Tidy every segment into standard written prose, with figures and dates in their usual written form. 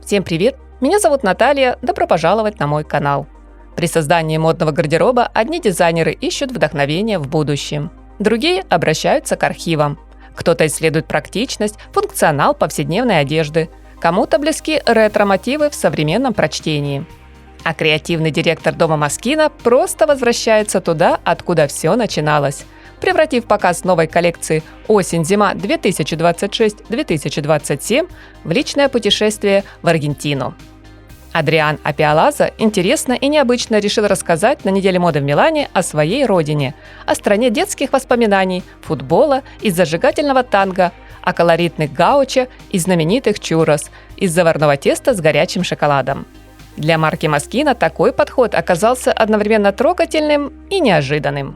Всем привет! Меня зовут Наталья, добро пожаловать на мой канал. При создании модного гардероба одни дизайнеры ищут вдохновение в будущем, другие обращаются к архивам. Кто-то исследует практичность, функционал повседневной одежды, кому-то близки ретро-мотивы в современном прочтении. А креативный директор дома Москино просто возвращается туда, откуда все начиналось, превратив показ новой коллекции «Осень-зима 2026-2027» в личное путешествие в Аргентину. Адриан Апиалаза интересно и необычно решил рассказать на неделе моды в Милане о своей родине, о стране детских воспоминаний, футбола и зажигательного танго, о колоритных гаучо и знаменитых чуррос из заварного теста с горячим шоколадом. Для марки Москино такой подход оказался одновременно трогательным и неожиданным.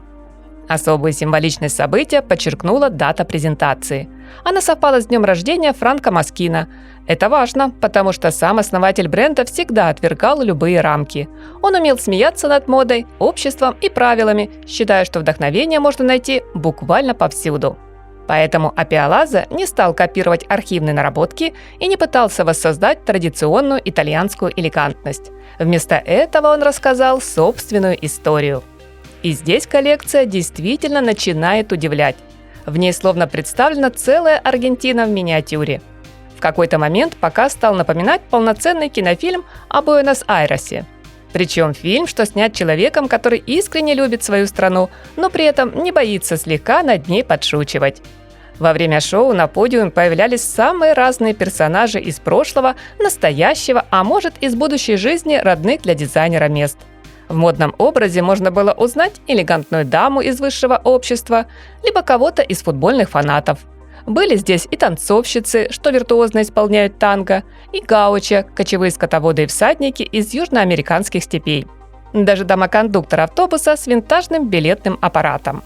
Особую символичность события подчеркнула дата презентации. Она совпала с днем рождения Франко Москино. Это важно, потому что сам основатель бренда всегда отвергал любые рамки. Он умел смеяться над модой, обществом и правилами, считая, что вдохновение можно найти буквально повсюду. Поэтому Апиалаза не стал копировать архивные наработки и не пытался воссоздать традиционную итальянскую элегантность. Вместо этого он рассказал собственную историю. И здесь коллекция действительно начинает удивлять. В ней словно представлена целая Аргентина в миниатюре. В какой-то момент показ стал напоминать полноценный кинофильм о Буэнос-Айресе. Причем фильм, что снят человеком, который искренне любит свою страну, но при этом не боится слегка над ней подшучивать. Во время шоу на подиуме появлялись самые разные персонажи из прошлого, настоящего, а может из будущей жизни родных для дизайнера мест. В модном образе можно было узнать элегантную даму из высшего общества, либо кого-то из футбольных фанатов. Были здесь и танцовщицы, что виртуозно исполняют танго, и гаучо, кочевые скотоводы и всадники из южноамериканских степей. Даже дама-кондуктор автобуса с винтажным билетным аппаратом.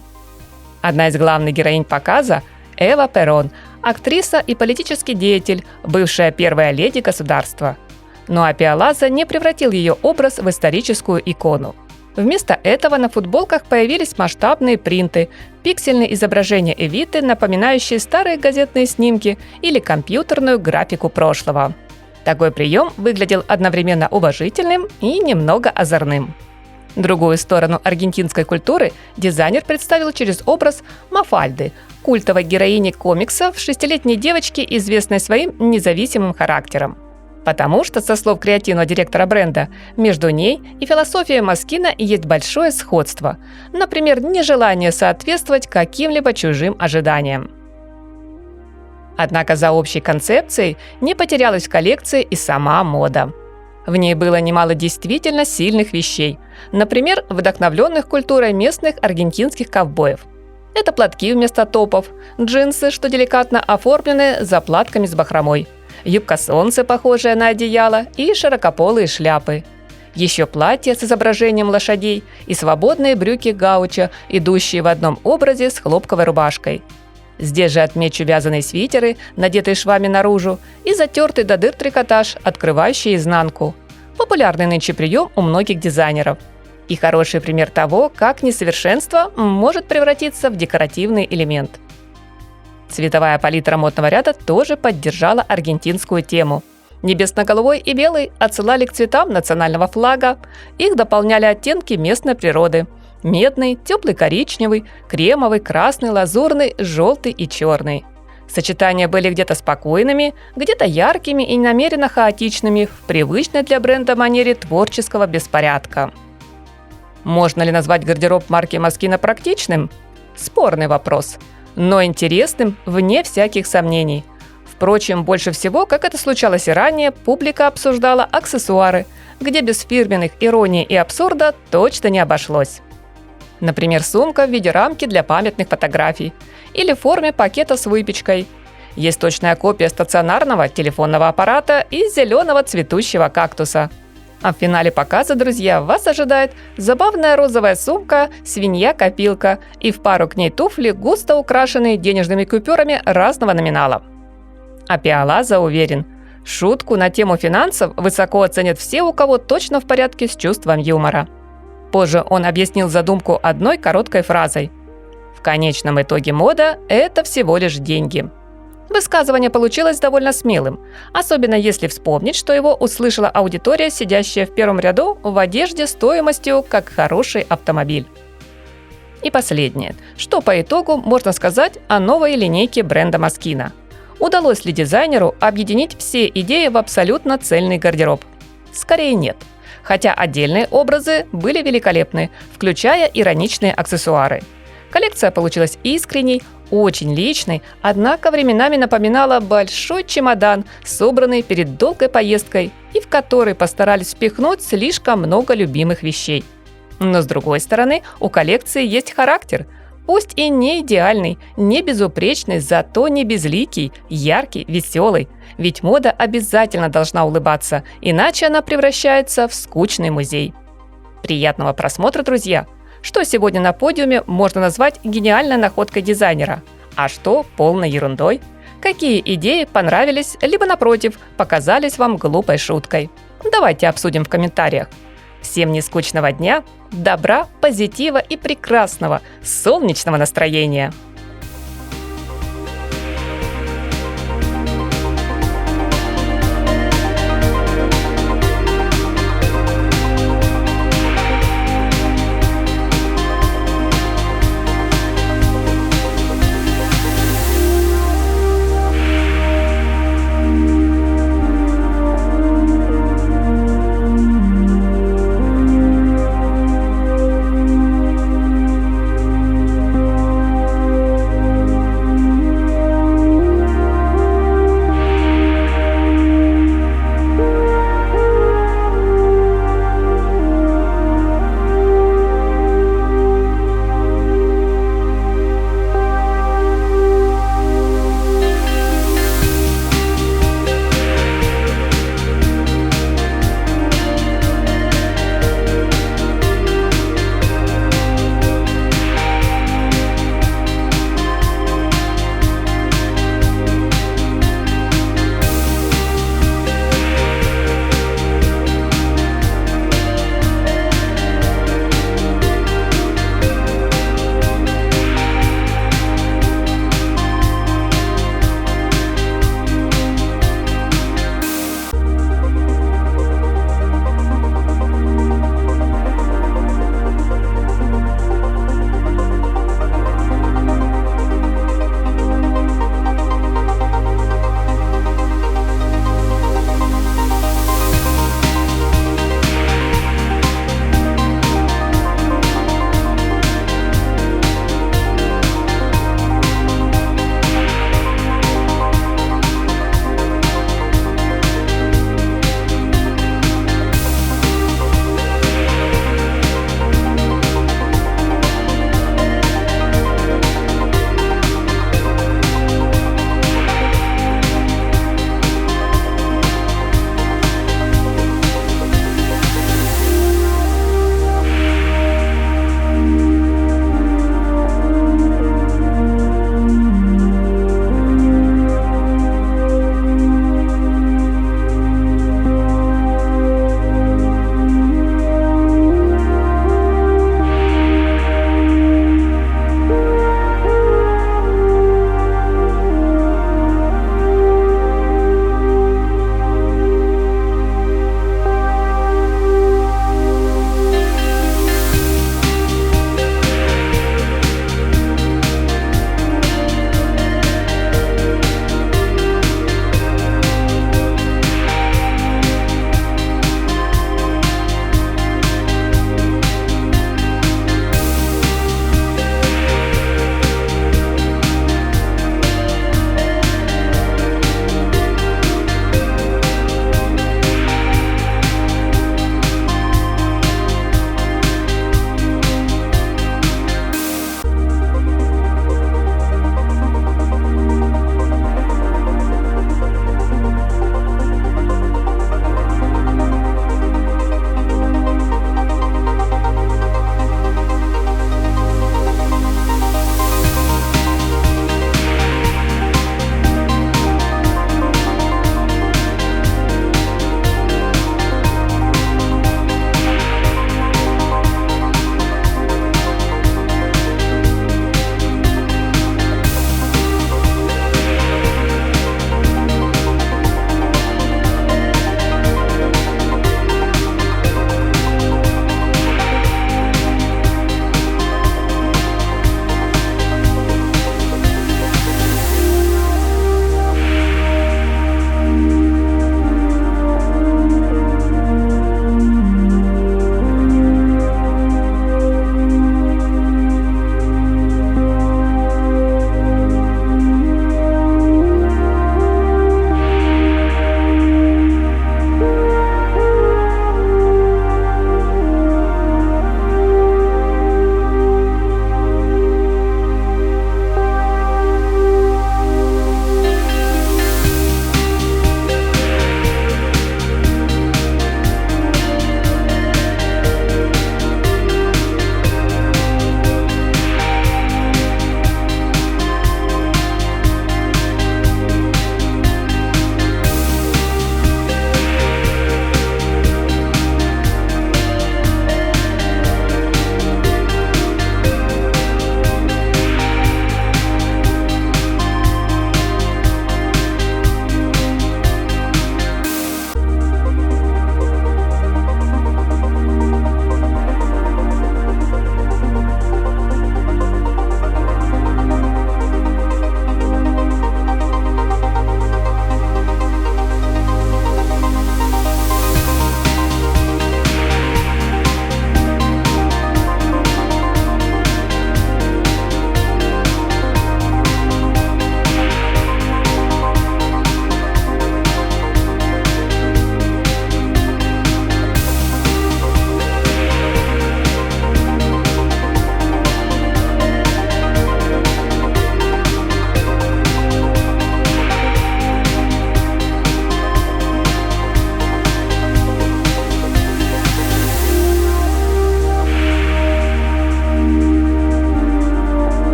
Одна из главных героинь показа – Эва Перон, актриса и политический деятель, бывшая первая леди государства. Но Апиалаза не превратил ее образ в историческую икону. Вместо этого на футболках появились масштабные принты, пиксельные изображения Эвиты, напоминающие старые газетные снимки или компьютерную графику прошлого. Такой прием выглядел одновременно уважительным и немного озорным. Другую сторону аргентинской культуры дизайнер представил через образ Мафальды, культовой героини комиксов, 6-летней девочки, известной своим независимым характером. Потому что, со слов креативного директора бренда, между ней и философией Москино есть большое сходство. Например, нежелание соответствовать каким-либо чужим ожиданиям. Однако за общей концепцией не потерялась в коллекции и сама мода. В ней было немало действительно сильных вещей, например, вдохновленных культурой местных аргентинских ковбоев. Это платки вместо топов, джинсы, что деликатно оформлены заплатками с бахромой, юбка-солнце, похожая на одеяло, и широкополые шляпы. Еще платья с изображением лошадей и свободные брюки гаучо, идущие в одном образе с хлопковой рубашкой. Здесь же отмечу вязаные свитеры, надетые швами наружу, и затертый до дыр трикотаж, открывающий изнанку. Популярный нынче прием у многих дизайнеров. И хороший пример того, как несовершенство может превратиться в декоративный элемент. Цветовая палитра модного ряда тоже поддержала аргентинскую тему. Небесно-голубой и белый отсылали к цветам национального флага, их дополняли оттенки местной природы – медный, теплый коричневый, кремовый, красный, лазурный, желтый и черный. Сочетания были где-то спокойными, где-то яркими и намеренно хаотичными в привычной для бренда манере творческого беспорядка. Можно ли назвать гардероб марки Москино практичным? Спорный вопрос. Но интересным вне всяких сомнений. Впрочем, больше всего, как это случалось и ранее, публика обсуждала аксессуары, где без фирменных иронии и абсурда точно не обошлось. Например, сумка в виде рамки для памятных фотографий или в форме пакета с выпечкой. Есть точная копия стационарного телефонного аппарата из зеленого цветущего кактуса. А в финале показа, друзья, вас ожидает забавная розовая сумка, свинья-копилка и в пару к ней туфли, густо украшенные денежными купюрами разного номинала. Апиалаза уверен, шутку на тему финансов высоко оценят все, у кого точно в порядке с чувством юмора. Позже он объяснил задумку одной короткой фразой: «В конечном итоге мода – это всего лишь деньги». Высказывание получилось довольно смелым, особенно если вспомнить, что его услышала аудитория, сидящая в первом ряду в одежде стоимостью как хороший автомобиль. И последнее. Что по итогу можно сказать о новой линейке бренда Moschino? Удалось ли дизайнеру объединить все идеи в абсолютно цельный гардероб? Скорее нет. Хотя отдельные образы были великолепны, включая ироничные аксессуары. Коллекция получилась искренней, очень личной, однако временами напоминала большой чемодан, собранный перед долгой поездкой и в который постарались впихнуть слишком много любимых вещей. Но с другой стороны, у коллекции есть характер. Пусть и не идеальный, не безупречный, зато не безликий, яркий, веселый. Ведь мода обязательно должна улыбаться, иначе она превращается в скучный музей. Приятного просмотра, друзья! Что сегодня на подиуме можно назвать гениальной находкой дизайнера, а что полной ерундой? Какие идеи понравились, либо, напротив, показались вам глупой шуткой? Давайте обсудим в комментариях. Всем нескучного дня, добра, позитива и прекрасного солнечного настроения!